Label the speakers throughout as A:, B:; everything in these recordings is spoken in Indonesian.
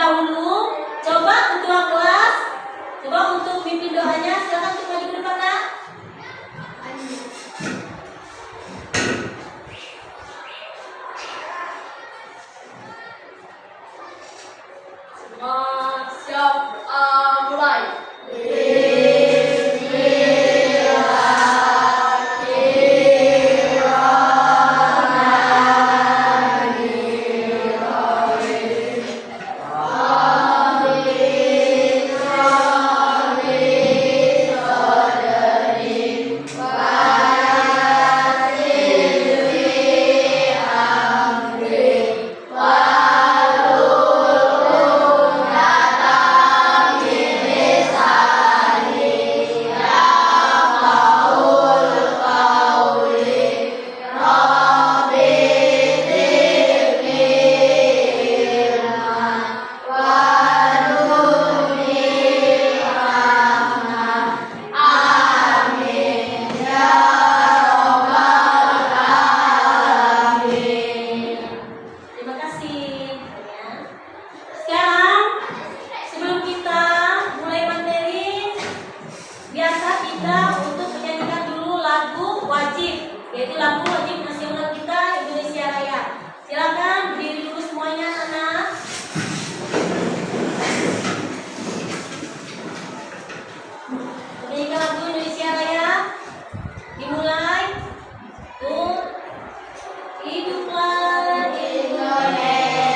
A: dahulu. Coba ketua kelas, coba untuk pimpin doanya. Silakan untuk maju ke depan, Nak.
B: Siap, mulai.
A: Terima kasih. Sekarang sebelum kita mulai materi, biasa kita untuk menyanyikan dulu lagu wajib, yaitu lagu wajib nasional kita Indonesia Raya. Silakan berdiri dulu semuanya, anak. Menyanyikan lagu Indonesia Raya. Dimulai. Tuh. Hiduplah Indonesia.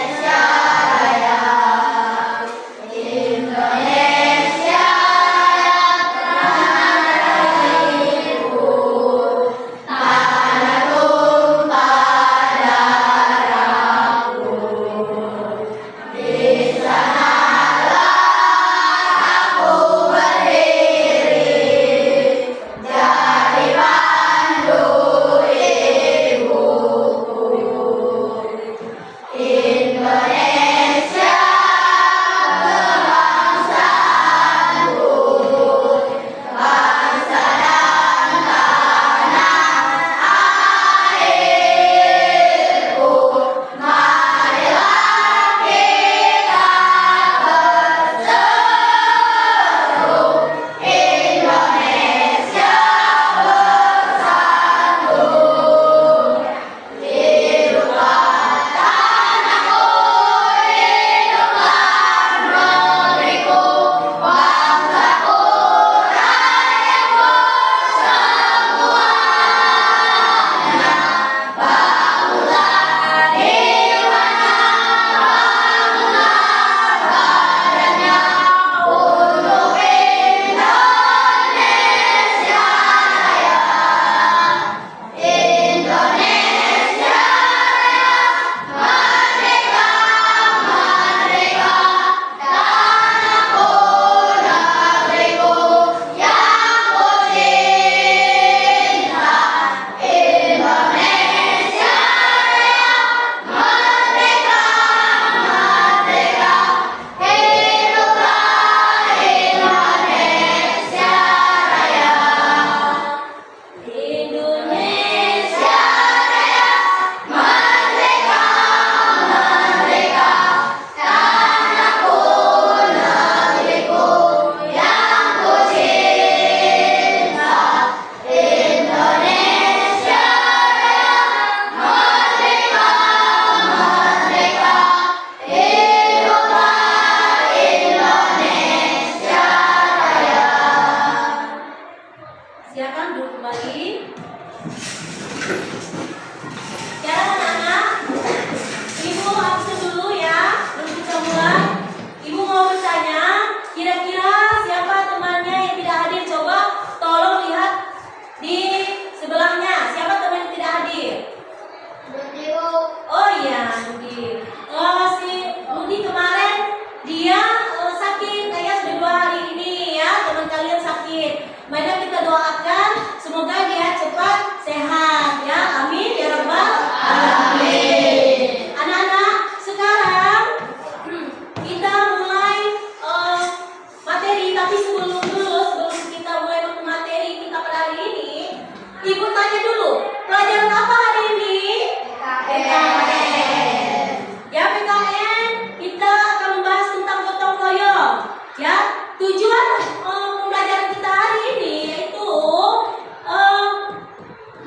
A: Ya, tujuan pembelajaran kita hari ini yaitu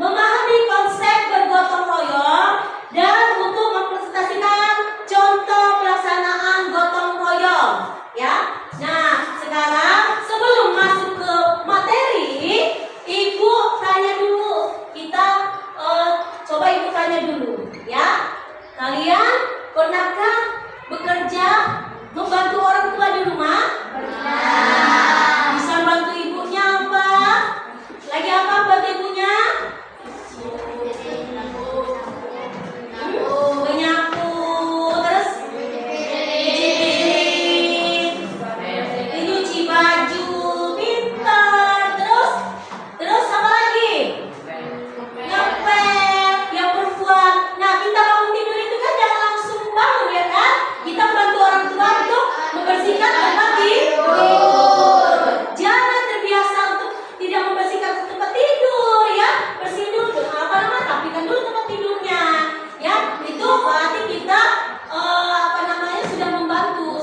A: memahami konsep bergotong royong dan untuk mempresentasikan contoh pelaksanaan gotong royong. Ya, nah sekarang sebelum masuk ke materi, Ibu tanya dulu. Kita coba Ibu tanya dulu, ya. Kalian pernahkah bekerja membantu orang tua di rumah? Bisa bantu ibunya apa? Lagi apa bantu ibunya? Menyapu, terus nyuci baju, pintar. Terus apa lagi? Ngepel, yang perempuan. Nah, kita bangun tidur itu kan jangan langsung bangun ya kan? Kita bantu orang tua untuk membersihkan tempat tidur. Jangan terbiasa untuk tidak membersihkan tempat tidur ya. Bersihin dulu, rapikan dulu tempat tidurnya. Ya, itu berarti kita sudah membantu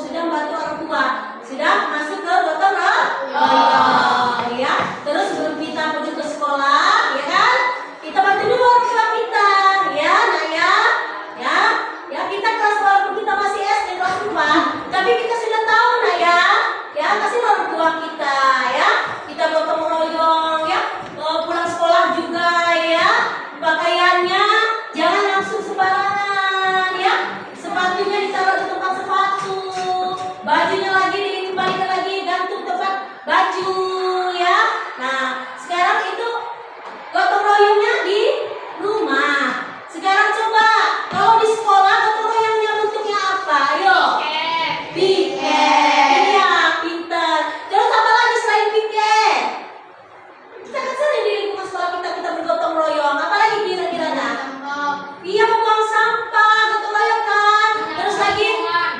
A: orang tua, sudah masuk ke gotong royong. Ya, terus sebelum kita pergi ke sekolah, ya kan? Kita bantu dulu orang tua kita, ya, nah ya kita kelas walaupun kita masih SD kelas 4, tapi kita sudah tahu nah ya kasih orang tua kita, ya, kita gotong royong, ya, pulang sekolah juga, ya, pakaiannya jangan langsung sembarangan, ya, sepatunya ditaruh di tempat sepatu, bajunya lagi dikembalikan lagi gantung tempat baju, ya. Nah sekarang itu gotong royongnya di rumah. Sekarang coba kalau di sekolah gotong royongnya bentuknya apa? Ayo. Piket. Iya, pintar. Terus apa lagi selain piket? Kita kan sering di lingkungan sekolah kita bergotong royong. Apa lagi kira-kira? Iya, membuang sampah, gotong royong kan. Terus lagi,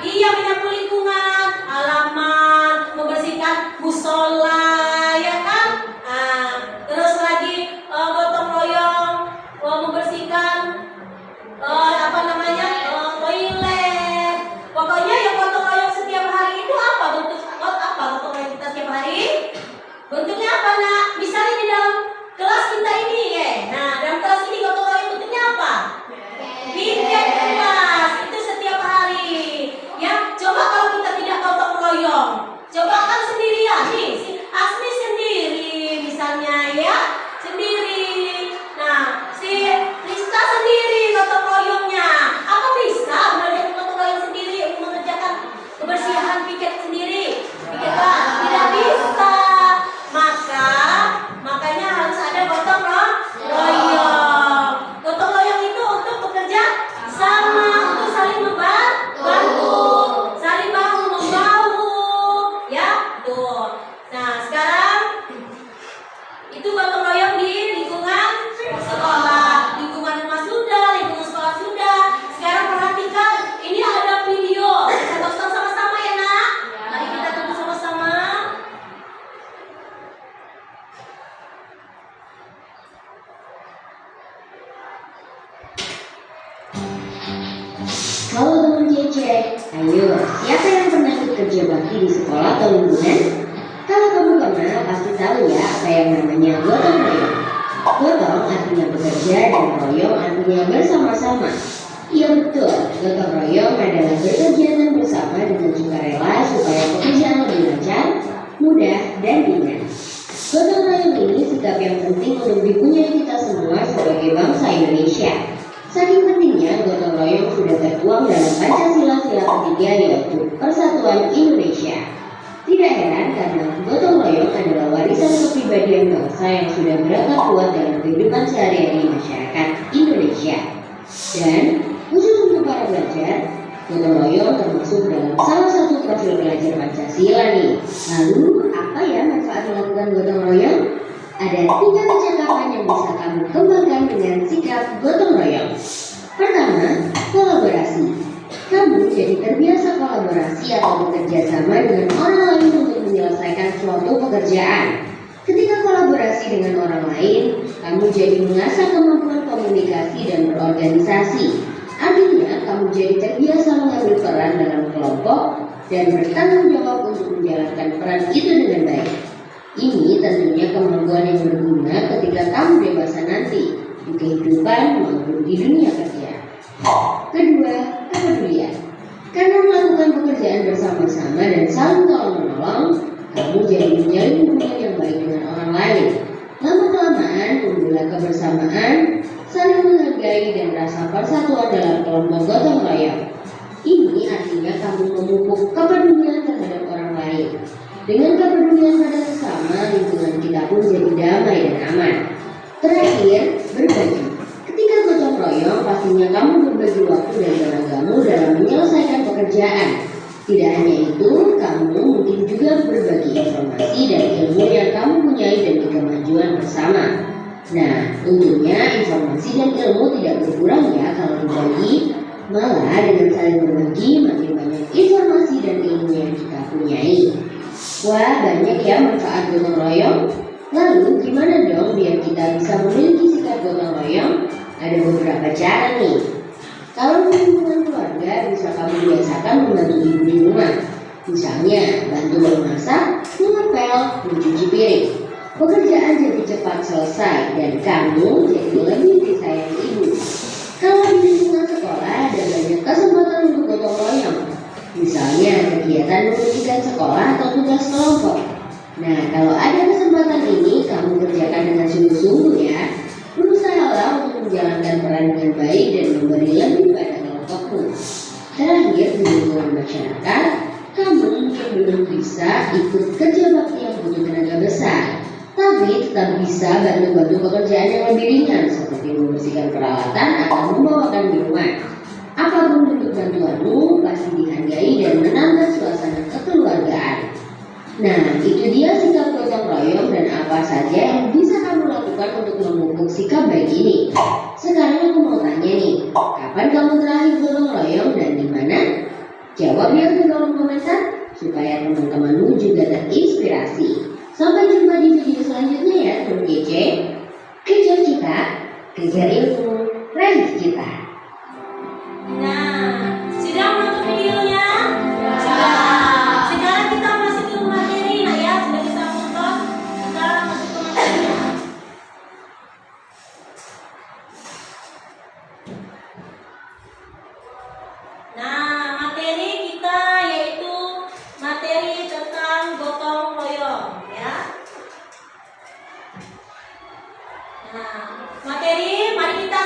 A: iya menyapu lingkungan, halaman, membersihkan musola, ya kan? Terus lagi gotong royong membersihkan toilet. Pokoknya yang gotong royong setiap hari itu apa bentuk gotong royong kita setiap hari? Bentuknya apa nak? Misalnya di dalam kelas kita ini ya. Nah dalam kelas ini gotong royong bentuknya apa? Piket kelas. Itu setiap hari. Ya, coba kalau kita tidak gotong royong, coba kan sendirian nih, si Asmi sendiri misalnya ya, sendiri. Nah, si Rista sendiri gotong royongnya. Apa bisa belajar gotong royong sendiri untuk mengerjakan kebersihan piket sendiri? Piket kelas tidak bisa. Makanya harus ada gotong royong. Gotong royong itu untuk bekerja sama, untuk saling membantu, saling bahu membahu, ya tuh. Nah sekarang itu gotong royong di lingkungan sekolah, lingkungan rumah sudah, lingkungan sekolah sudah. Sekarang perhatikan, ini ada video. Kita tonton sama-sama ya nak. Mari kita tonton sama-sama.
C: Halo teman Cece, ayo, siapa yang pernah ikut kerja bakti di sekolah atau lingkungan? Kalau kamu pernah, pasti tahu ya apa yang namanya gotong royong. Gotong artinya bekerja dan royong artinya bersama-sama. Iya betul, gotong royong adalah berkegiatan bersama dengan sukarela supaya pekerjaan lebih lancar, mudah, dan ringan. Gotong royong ini sikap yang penting untuk dipunyai kita semua sebagai bangsa Indonesia. Saking pentingnya, gotong royong sudah tertuang dalam Pancasila sila ketiga yaitu Persatuan Indonesia. Tidak heran karena gotong royong adalah warisan kepribadian bangsa yang sudah berakar kuat dalam kehidupan sehari-hari masyarakat Indonesia. Dan khusus untuk para pelajar, gotong royong termasuk dalam salah satu profil belajar Pancasila nih. Lalu, apa ya manfaat melakukan gotong royong? Ada 3 kecakapan yang bisa kamu kembangkan dengan sikap gotong royong. Pertama, kolaborasi. Kamu jadi terbiasa kolaborasi atau bekerja sama dengan orang lain untuk menyelesaikan suatu pekerjaan. Ketika kolaborasi dengan orang lain, kamu jadi mengasah kemampuan komunikasi dan berorganisasi. Artinya, kamu jadi terbiasa mengambil peran dalam kelompok kelompok dan bertanggung jawab untuk menjalankan peran itu dengan baik. Ini tentunya kemampuan yang berguna ketika kamu dewasa nanti di kehidupan maupun di dunia kerja. Kedua, kepedulian. Karena melakukan pekerjaan bersama-sama dan saling tolong-menolong, kamu jadi menjalin hubungan yang baik dengan orang lain. Lama-kelamaan timbullah kebersamaan, saling menghargai dan rasa persatuan dalam kelompok gotong royong. Ini artinya kamu memupuk kepedulian terhadap orang lain. Dengan kepedulian pada sesama, lingkungan kita pun jadi damai dan aman. Terakhir, berbagi. Ketika gotong royong, pastinya kamu berbagi waktu dan tenagamu dalam menyelesaikan pekerjaan. Tidak hanya itu, kamu mungkin juga berbagi informasi dan ilmu yang kamu punyai demi kemajuan bersama. Nah, untungnya informasi dan ilmu tidak berkurang ya kalau dibagi. Malah dengan saling berbagi, makin banyak informasi dan ilmu yang kita punyai. Wah, banyak ya manfaat gotong royong. Lalu gimana dong biar kita bisa memiliki sikap gotong royong? Ada beberapa cara nih. Kalau di lingkungan keluarga, bisa kamu biasakan membantu ibu di rumah. Misalnya, bantu memasak, mengepel, mencuci piring. Pekerjaan jadi cepat selesai dan kamu jadi lebih disayangi ibu. Kalau di lingkungan sekolah, ada banyak kesempatan untuk gotong royong. Misalnya, kegiatan membersihkan sekolah atau tugas kelompok. Nah, kalau ada kesempatan ini, kamu kerjakan dengan sungguh-sungguh ya. Berusahalah untuk menjalankan peran dengan baik dan memberi lebih pada kelompokmu. Terakhir, di lingkungan masyarakat, kamu mungkin belum bisa ikut kerja bakti yang butuh tenaga besar, tapi tetap bisa bantu-bantu pekerjaan yang lebih ringan seperti membersihkan peralatan atau membawakan minuman. Apapun bentuk bantuanmu pasti dihargai dan menambah suasana kekeluargaan. Nah, itu dia sikap gotong royong dan apa saja yang bisa kamu lakukan untuk memupuk sikap baik ini. Sekarang aku mau tanya nih, kapan kamu terakhir gotong royong dan di mana? Jawab ya di kolom komentar supaya teman-temanmu juga terinspirasi. Sampai jumpa di video selanjutnya ya, teman kece. Kejar cita, kejar ilmu, raih cita.
A: Nah, sudah menonton videonya? Sudah. Sekarang kita masuk ke materi, nah ya, sudah bisa menonton. Sekarang masuk ke materinya. Nah, materi kita yaitu materi tentang gotong royong, ya. Nah, materi, mari kita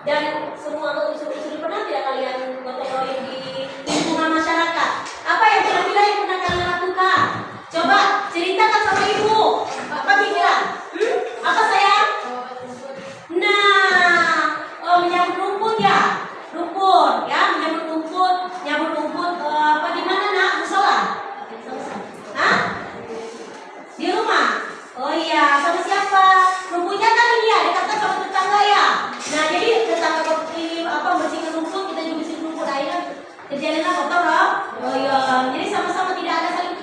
A: Dan semua unsur-unsur pernah tidak kalian gotong royong di lingkungan masyarakat? Apa yang kira-kira yang pernah kalian lakukan? Coba ceritakan sama ibu. Apa pikiran? Apa sayang? Nah, menyambut rumput ya, rumput ya, menyambut rumput, apa di mana nak? Musola? Hah? Di rumah? Oh iya, sama siapa? Rumputnya kan ini ya, dekat sama tetangga ya. Nah jadi tetangga ini apa bersihkan rumput, kita juga bersihkan rumput akhirnya kejadiannya kotor loh. Oh iya, jadi sama-sama tidak ada saling,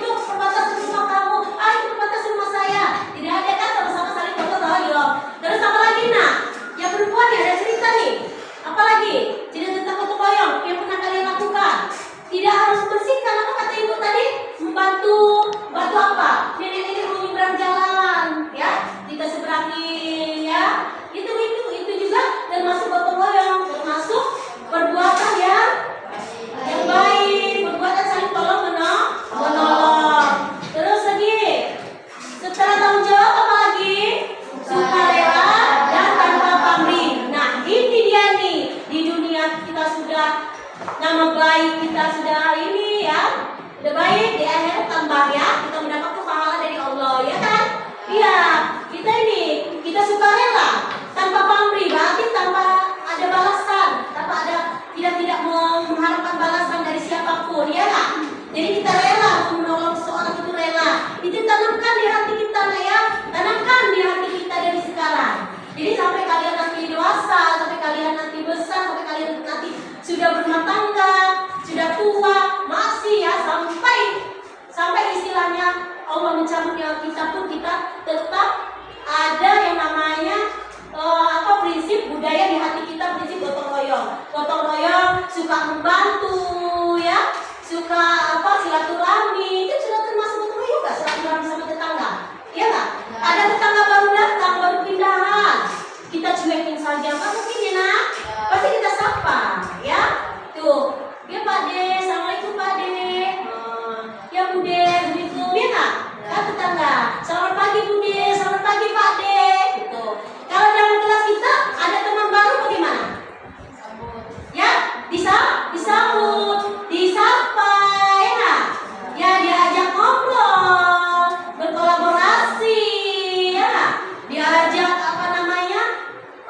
A: itu perbatasan rumah kamu, itu perbatasan rumah saya. Tidak ada kan, sama-sama saling kotor loh. Iya. Terus apa lagi nak? Yang perempuan ya ada cerita nih. Apa lagi? Cerita tentang gotong royong yang pernah kalian lakukan. Tidak harus bersihkan, apa kata ibu tadi? Membantu apa? Nenek-nenek mau nyebrang jalan, ya kita seberangi, ya. Itu juga termasuk gotong royong, termasuk perbuatan yang baik, perbuatan saling tolong menolong. Terus lagi, setelah tanggung jawab apa lagi? Sukarela dan tanpa pamrih. Nah ini dia nih, di dunia kita sudah nama baik, kita sudah ini ya, udah baik, di akhirat tambah ya, kita mendapat pahala dari Allah ya kan? Iya, kita sukarela tanpa pamrih, berarti tanpa ada balasan, tidak mengharapkan balasan dari siapapun ya kan? Jadi kita rela untuk menolong seseorang, itu rela. Itu tanamkan di hati kita ya, tanamkan di hati kita dari sekarang. Jadi sampai kalian nanti dewasa, sampai kalian nanti besar, sampai kalian nanti sudah berumah tangga, sudah tua, masih ya sampai istilahnya Allah mencabut nyawa kita pun kita tetap ada yang namanya prinsip budaya di hati kita, prinsip gotong royong, suka membantu ya, suka silaturahmi. Itu sudah termasuk gotong royong nggak? Silaturahmi sama tetangga, iya nggak? Ada tetangga baru datang, baru pindahan, kita cuekin saja, nggak mungkin ya nak? Pasti kita sapa, ya. Tuh, ya Pak De, assalamualaikum Pak De. Ya Bu De, begitu, ya nggak? Kan tetangga, selamat pagi Bu De, selamat pagi Pak De. Gitu. Kalau dalam kelas kita ada teman baru bagaimana? Ya, disambut, disapa, ya nggak? Ya diajak ngobrol, berkolaborasi, ya nggak? Diajak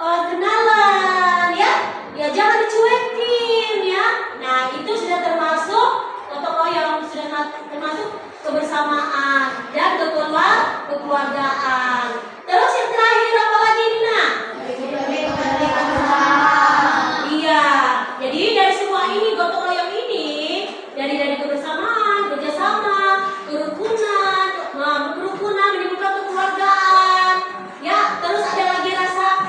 A: kenalan, ya jangan dicuekin ya. Nah itu sudah termasuk gotong royong, sudah termasuk kebersamaan dan kekeluargaan. Terus yang terakhir apa lagi Nina? Iya, jadi dari semua ini gotong royong ini dari kebersamaan, kerjasama, kerukunan, menimbulkan kekeluargaan. Ya, terus ada lagi rasa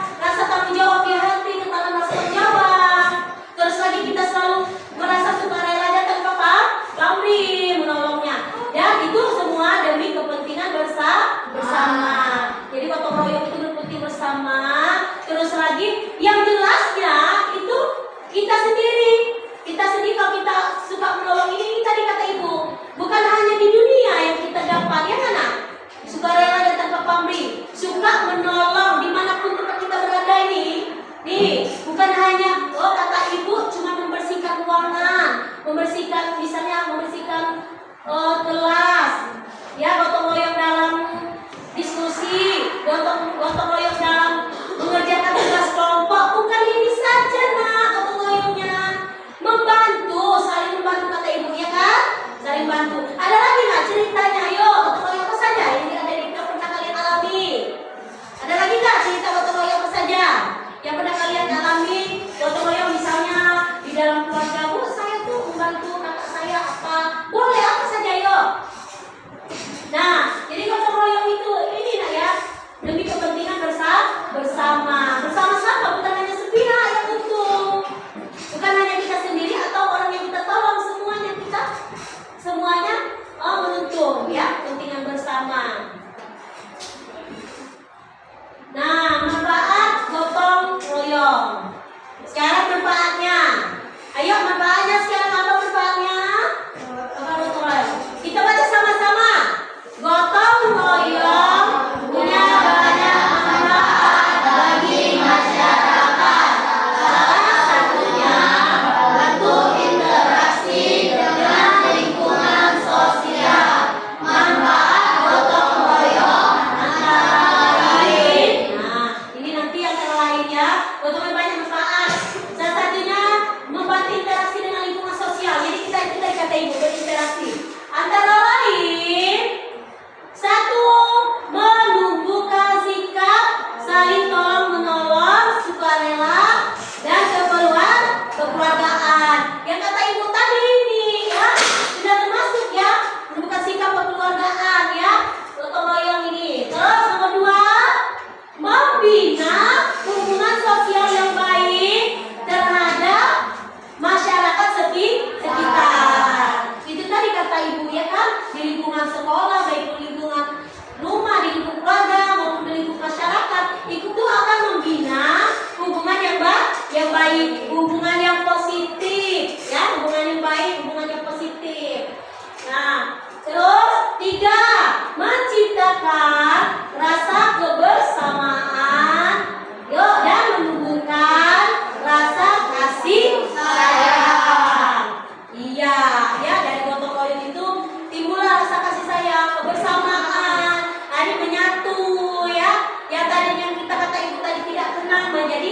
A: tanggung jawab di hati, ketaatan rasa tanggung jawab. Terus lagi kita selalu merasa sukarela dan tanpa pamrih menolongnya. Dan itu semua demi kepentingan bersama. Jadi gotong royong itu berpenting bersama. Terus lagi yang jelasnya itu kita sendiri kalau kita suka menolong ini tadi kata ibu, bukan hanya di dunia yang kita dapat ya kan? Sukarela dan tanpa pamrih, suka menolong dimanapun tempat kita berada ini. Nih, bukan hanya kata ibu cuma membersihkan ruangan, membersihkan kelas, ya gotong royong dalam diskusi, gotong royong dalam mengerjakan tugas kelompok. Bukan ini saja nak gotong royongnya,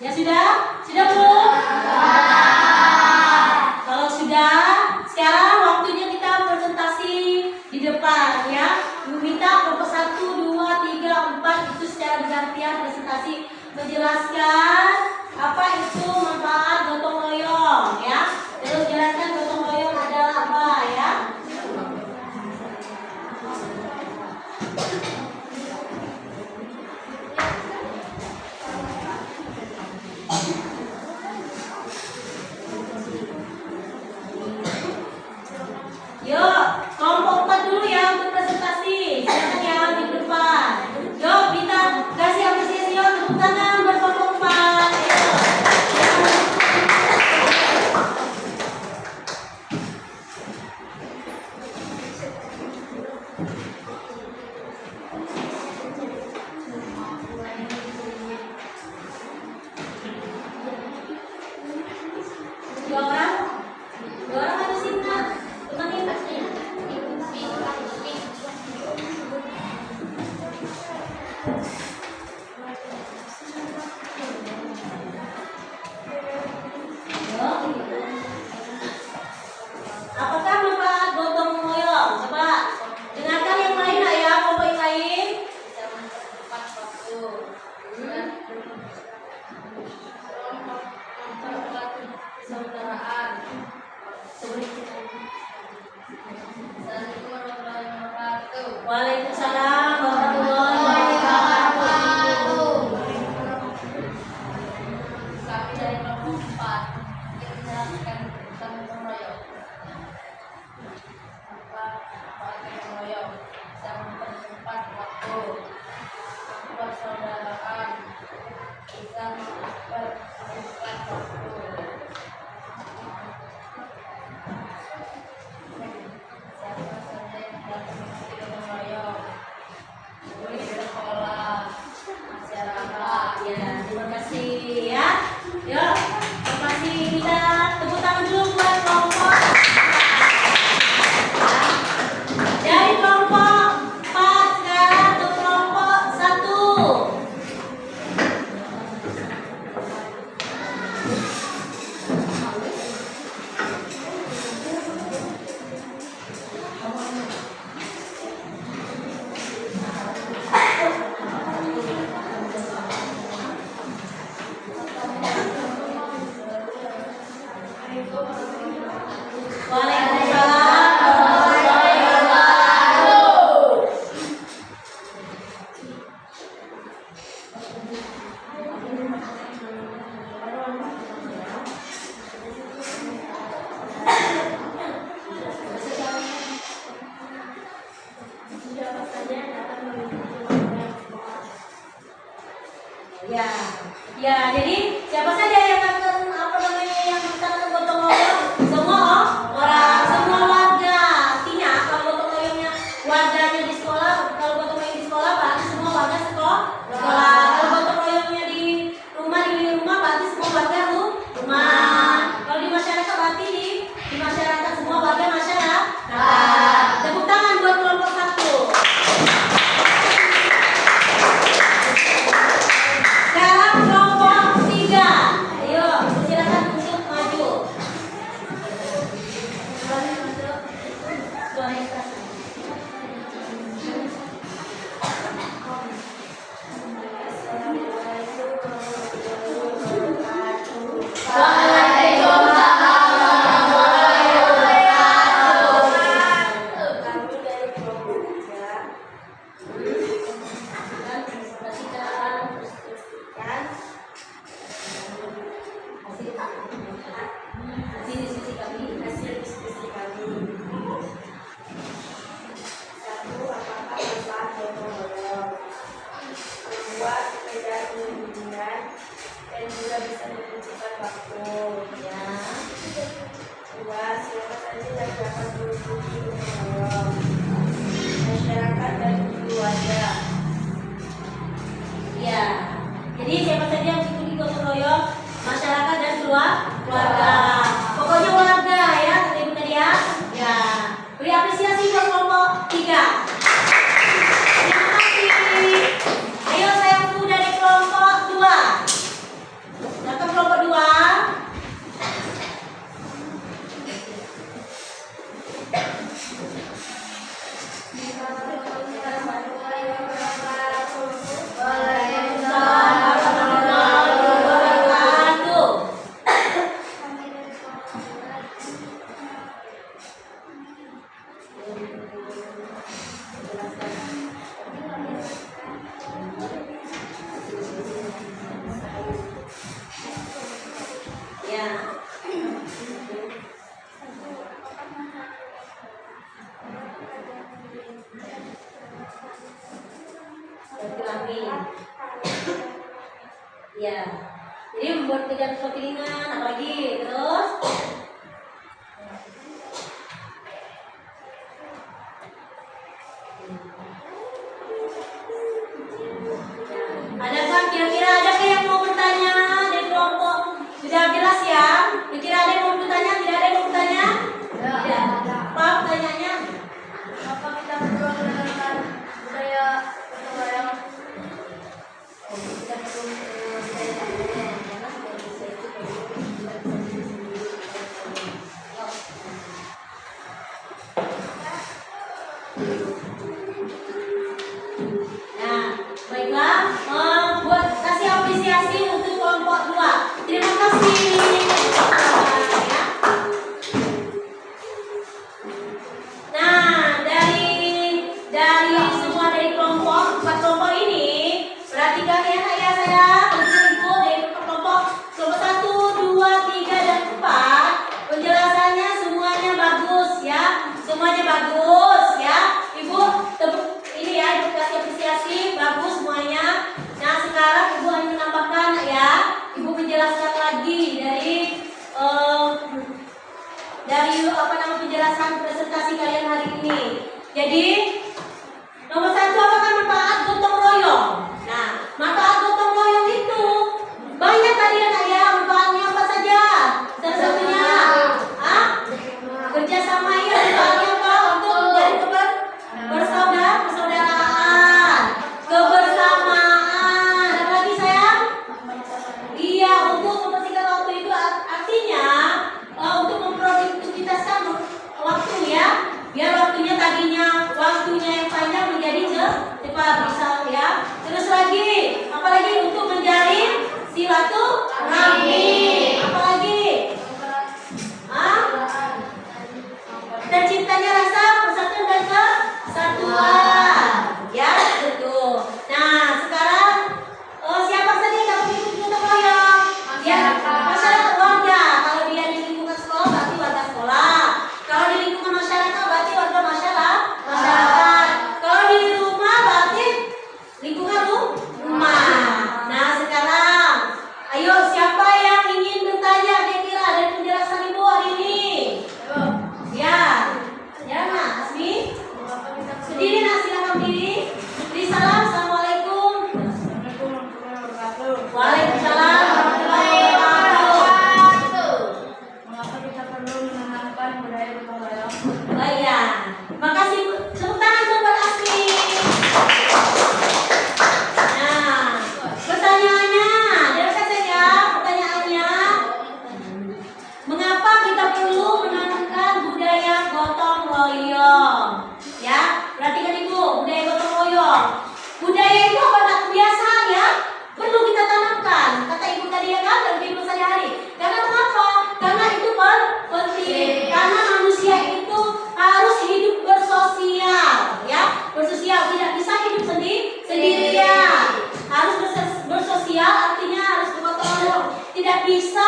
A: Ya sudah? Sudah belum? Kalau sudah, sekarang waktunya kita presentasi di depan ya. Ibu minta kelompok 1, 2, 3, 4 itu secara bergantian presentasi menjelaskan apa itu manfaat gotong royong ya. Terus jelaskan gotong royong adalah apa ya. Yuk, kelompok 4 dulu ya untuk presentasi. Silakan ya di depan. Yuk, kita kasih apresiasi yuk, tepuk tangan buat kelompok 4. Dua orang? Dua orang harus ingat. Temenin pastinya. Apakah manfaat gotong royong? Coba dengarkan yang lain ya, kelompok yang lain.
B: Bisa mempercepat waktu. Memperkuat persaudaraan. Assalamualaikum warahmatullahi wabarakatuh.
A: Waalaikumsalam warahmatullahi wabarakatuh.
B: Kami dari kelompok 4 ingin menjelaskan tentang gotong royong. Apa gotong royong? Bisa mempercepat waktu, persaudaraan, bisa mempercepat waktu. Siapa saja yang telah mengikuti gotong royong? Guru di sekolah, masyarakat.
A: Ya, terima kasih ya. Yuk, terima kasih. Kita tepuk tangan dulu buat kelompok. Dari kelompok 4 sekarang ke kelompok 1. Waalaikumsalam warahmatullahi wabarakatuh. Ya, ya. Jadi siapa saja yang akan apa namanya yang akan gotong royong? Semua orang, semua warga. Artinya kalau gotong royongnya warganya di sekolah, kalau gotong royong di sekolah berarti semua warga sekolah. Kalau gotong royongnya di rumah berarti semua warga rumah. Kalau di masyarakat berarti di masyarakat semua warga masyarakat. Tepuk tangan buat kelompok 1. Sekarang kelompok 3. Ayo, silakan untuk maju.
B: Dan juga bisa mempercepat waktu.
A: Ya.
B: Dua, siapa saja yang dapat mengikuti gotong royong? Masyarakat dan keluarga.
A: Ya. Jadi siapa saja yang mengikuti gotong royong? Masyarakat dan keluarga. Pokoknya warga ya, tadi benar ya. Ya. Beri apresiasi buat kelompok 3. Terima kasih. Ayo saya tunggu dari kelompok 2. Ya. Laki-laki. Ya. Jadi membuat pekerjaan seperti ringan, apalagi terus. Adakah kira-kira adakah yang mau bertanya dari kelompok? Sudah jelas ya? Kira-kira ada yang mau bertanya? Tidak ada yang mau bertanya? Tidak. Apa pertanyaannya?
B: Apa kita perlu mengenalkan budaya gotong royong?
A: Kita perlu budaya karena sudah bisa itu Nah, baiklah, buat kasih apresiasi untuk kelompok 2. Terima kasih. Ya. Nah, dari semua dari kelompok 4 kelompok ini, perhatikan ya saya ibu dari kelompok 1, 2, 3 dan 4. Penjelasannya semuanya bagus ya. Semuanya bagus ya. Ibu ini ya, ibu kasih apresiasi, bagus semuanya. Nah, sekarang ibu hanya menambahkan ya. Ibu menjelaskan lagi dari apa nama penjelasan presentasi kalian hari ini. Jadi nomor 1, apakah manfaat gotong royong? Nah, manfaat gotong royong itu banyak tadi anak ya. Manfaatnya apa saja? Salah satunya kerjasama ya. Manfaatnya apa? Untuk menjadi persaudaraan, kebersamaan. Apa lagi sayang? Iya, untuk membersihkan waktu itu artinya untuk memproduktivitaskan waktu ya. Biar waktunya yang panjang menjadi cepat bisa ya. Terus lagi, apalagi untuk menjalin silaturahmi. Apalagi? Terciptanya rasa persatuan dan kesatuan. Ya, betul. Nah, sekarang siapa saja yang dapat ikut gotong royong? Ya, masyarakat warga. Kalau dia di lingkungan sekolah berarti warga sekolah. Kalau di lingkungan masyarakat berarti warga masyarakat. Kalau di rumah berarti lingkungan rumah. Nah, sekarang ayo siapa yang ingin bertanya kira-kira dari penjelasan ibu hari ini? Ya, Nak Asmi. Berdiri nak, silakan berdiri. Beri salam. Assalamualaikum. Waalaikumsalam warahmatullahi wabarakatuh.
B: Mengapa kita perlu mengenalkan budaya gotong royong?
A: Oh iya, makasih. Tepuk tangan untuk Mbak Asmi. Nah, pertanyaannya, dengarkan saja pertanyaannya. Mengapa kita perlu menanamkan budaya gotong royong? Ya, perhatikan ibu, budaya gotong royong. Budaya itu apa? Tak kebiasaan ya. Perlu kita tanamkan. Kata ibu tadi ya kan, dalam kehidupan sehari-hari. Karena mengapa? Karena itu penting. Karena manusia itu harus hidup bersosial, ya. Bersosial, tidak bisa hidup sendirian. Harus bersosial, artinya harus bergotong royong. Tidak bisa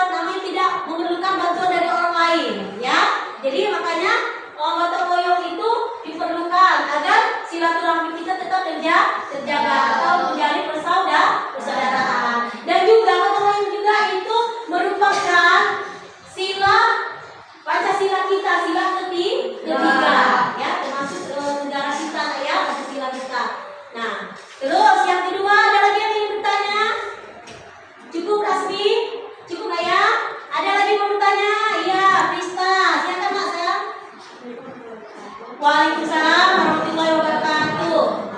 A: namanya tidak memerlukan bantuan dari orang lain, ya. Jadi makanya gotong royong itu diperlukan agar silaturahmi kita tetap terjaga atau menjadi persaudaraan. Dan juga gotong royong juga itu merupakan sila Pancasila kita, sila ketiga, ya, termasuk negara kita ya, Pancasila kita. Nah, terus yang kedua, ada lagi yang ingin bertanya? Cukup Asmi? Cukup nggak ya? Ada lagi mau bertanya? Iya, Prista, silakan Mak saya. Waalaikumsalam warahmatullahi wabarakatuh.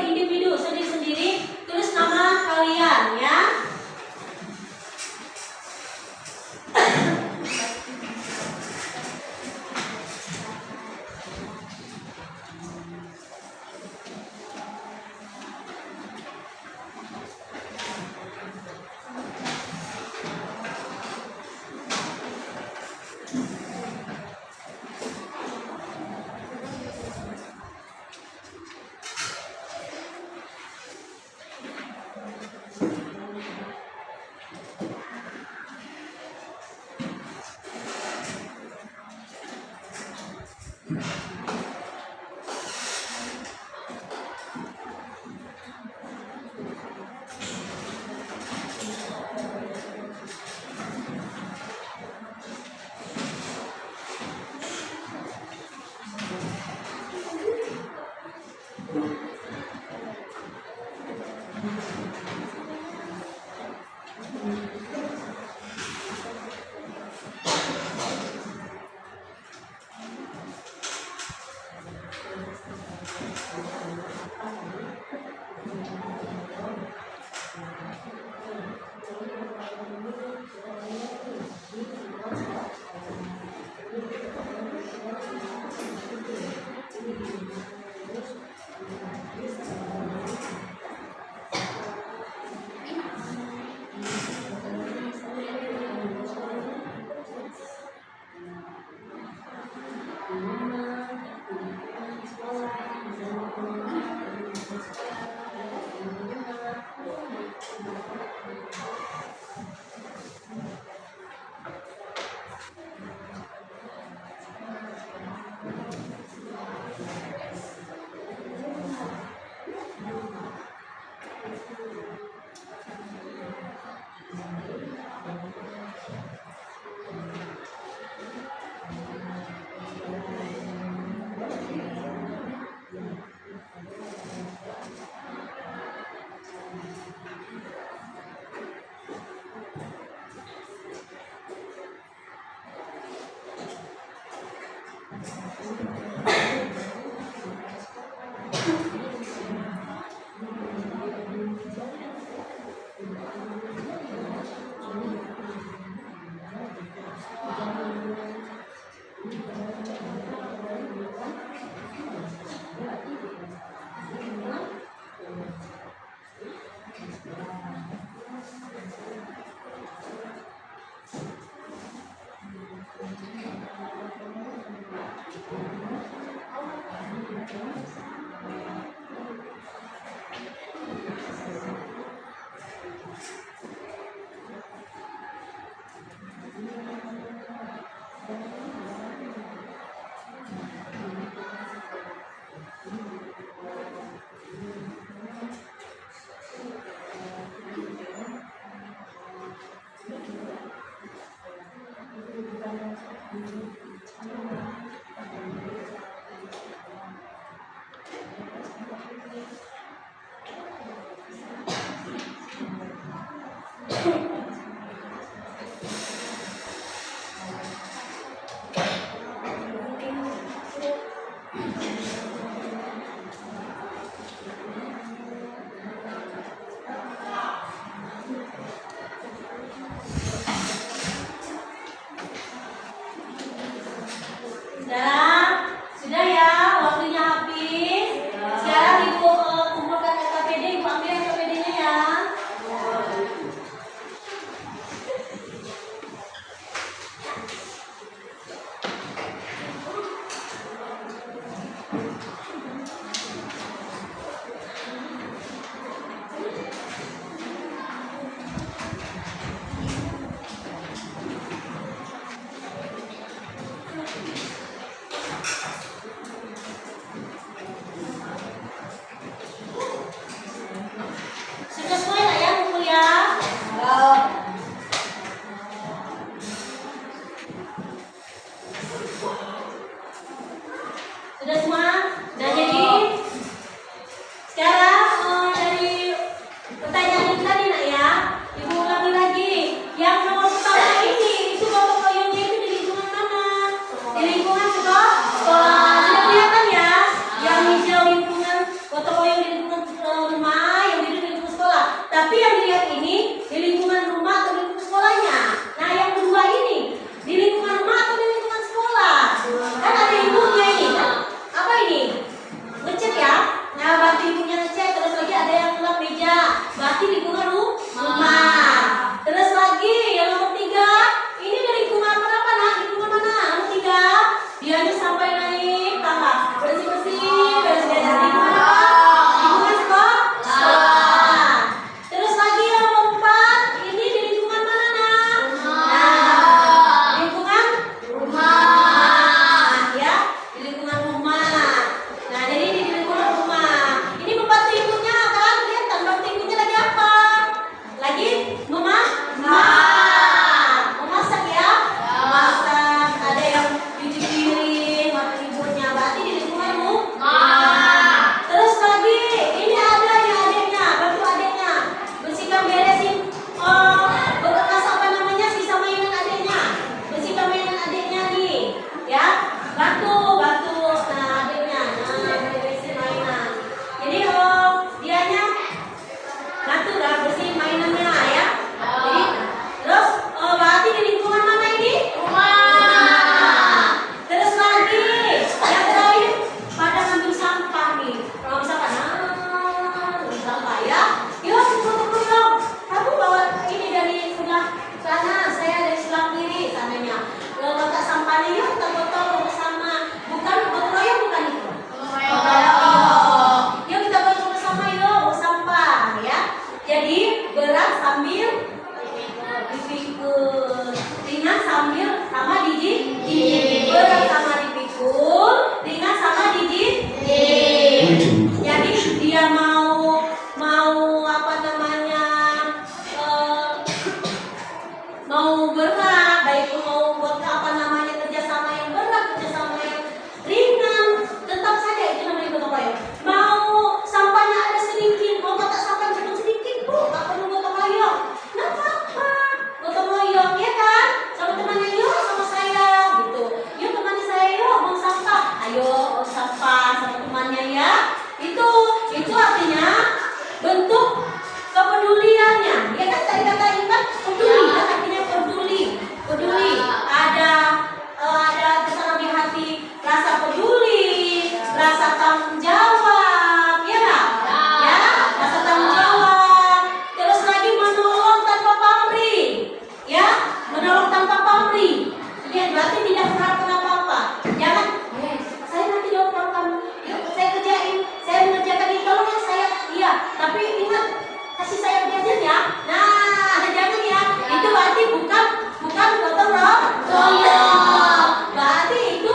A: berindividu sendiri-sendiri, tulis nama kalian ya. Sudah ya, waktunya habis. Sekarang Ibu Itu artinya bentuk kepeduliannya. Ya kan tadi kata Intan peduli, kan artinya peduli. Ada kesana di hati, rasa peduli, rasa tanggung jawab, ya nggak? Ya, rasa tanggung jawab. Terus lagi menolong tanpa pamrih, ya, menolong tanpa pamrih. Ya, berarti tidak mengharapkan apa-apa. Jangan, saya nanti dapat kamu, yuk saya kerjain, saya mengerjakan ini, tolong ya saya, iya. Tapi ingat kasih saya gadget ya. Nah, jangan ya. Itu berarti bukan gotong royong. Berarti itu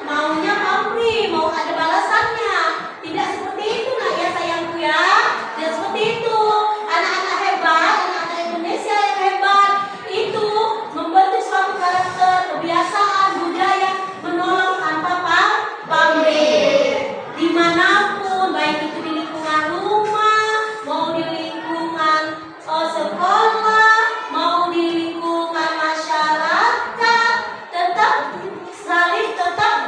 A: maunya pamrih, mau ada balasannya. Tidak seperti itu nak ya sayangku ya. Tidak seperti itu. Anak-anak hebat, anak-anak Indonesia yang hebat itu membentuk suatu karakter, kebiasaan, budaya menolong tanpa pamrih. Dimanapun, baik itu di lingkungan rumah, mau di lingkungan sekolah, mau di lingkungan masyarakat, tetap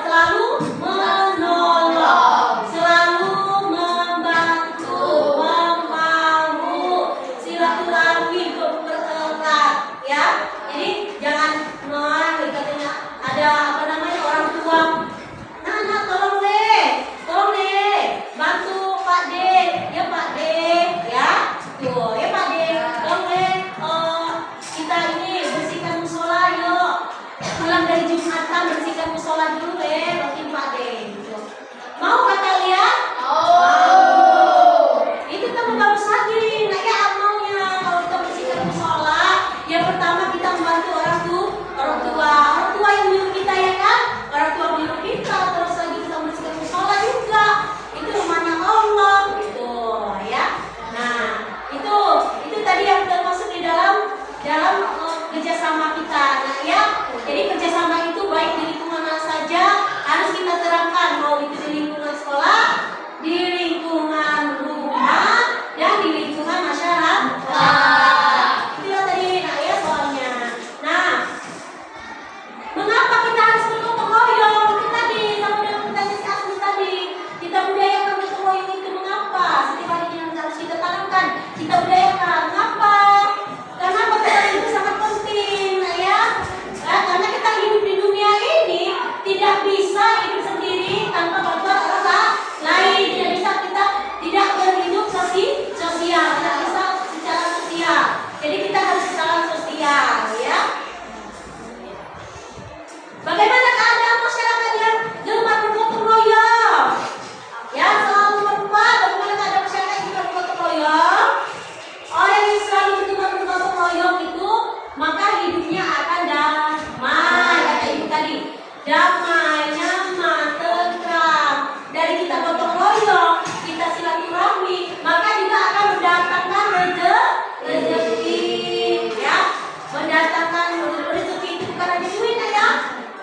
A: selalu menolong, selalu membantu, membahu, silaturahmi bererat, ya. Jadi jangan katanya ada apa namanya orang tua, nah tolong deh, bantu Pak D, ya Pak D, ya, tuh ya Pak D, tolong deh, kita ini bersihkan musola yuk, pulang dari Jumatan bersihkan musola dulu deh, bantuin Pak D, gitu. Mau kata kalian? Itu tambah bagus lagi, nah ya maunya kalau kita bersihkan musola, yang pertama kita membantu orang tua yang menyuruh kita ya kan, orang tua menyuruh kita, terus lagi kita bersihkan musola juga, itu rumahnya Allah gitu ya. Nah itu tadi yang termasuk di dalam kerjasama kita, nah ya. Jadi kerjasama itu baik di lingkungan mana saja harus kita terapkan, mau itu di lingkungan sekolah, di lingkungan rumah, dan di lingkungan masyarakat. Itulah tadi nah ya soalnya. Nah, mengapa kita harus bergotong royong? Itu tadi sama dengan pertanyaan si Asmi tadi. Kita budayakan gotong royong itu mengapa? Setiap hari yang harus kita tanamkan, kita budayakan. Mengapa? Karena gotong royong itu sangat penting, nah ya. Nah, karena kita hidup di dunia ini tidak bisa hidup sendiri tanpa bantuan orang lain. Tidak bisa kita tidak berhidup sosial, tidak bisa secara sosial. Jadi kita harus secara sosial, ya. Bagaimana keadaan masyarakat yang gemar bergotong royong? Ya, selalu berubah. Bagaimana keadaan masyarakat yang gemar bergotong royong? Orang yang selalu gemar bergotong royong itu, maka hidupnya akan damai. Kata ibu tadi, damai, nyaman, tentram. Dari kita gotong royong, kita silaturahmi, maka juga akan mendatangkan rezeki, ya. Mendatangkan rezeki itu bukan hanya duit ya.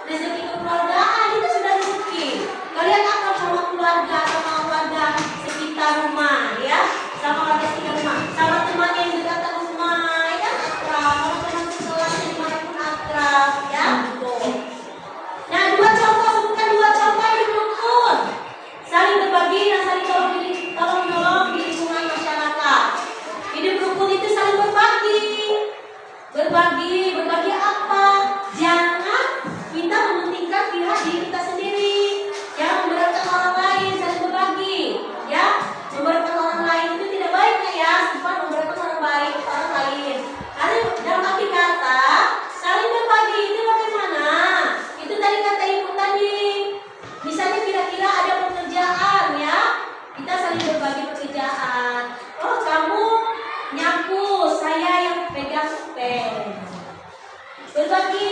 A: Rezeki kekeluargaan itu sudah rezeki. Kalian akan sama keluarga, sama warga sekitar rumah, ya, sama warga sekitar rumah, sama teman yang dekat rumah, ya kan akrab, sama teman sekolahnya dimanapun akrab, ya. Tuh. Nah, sebutkan dua contoh hidup rukun, saling berbagi dan saling tolong menolong di lingkungan masyarakat. Hidup rukun itu saling berbagi apa? Jangan kita mementingkan pihak diri kita sendiri, ya, memberatkan orang lain, saling berbagi, ya. Memberatkan orang lain itu tidak baik ya, sempat memberatkan orang lain. Karena dalam arti kata saling berbagi itu bagaimana? Itu tadi kata ibu tadi. Misalnya kira-kira ada pekerjaan, ya, kita saling berbagi pekerjaan. Oh, kamu nyapu, saya yang pegang pen. Berbagi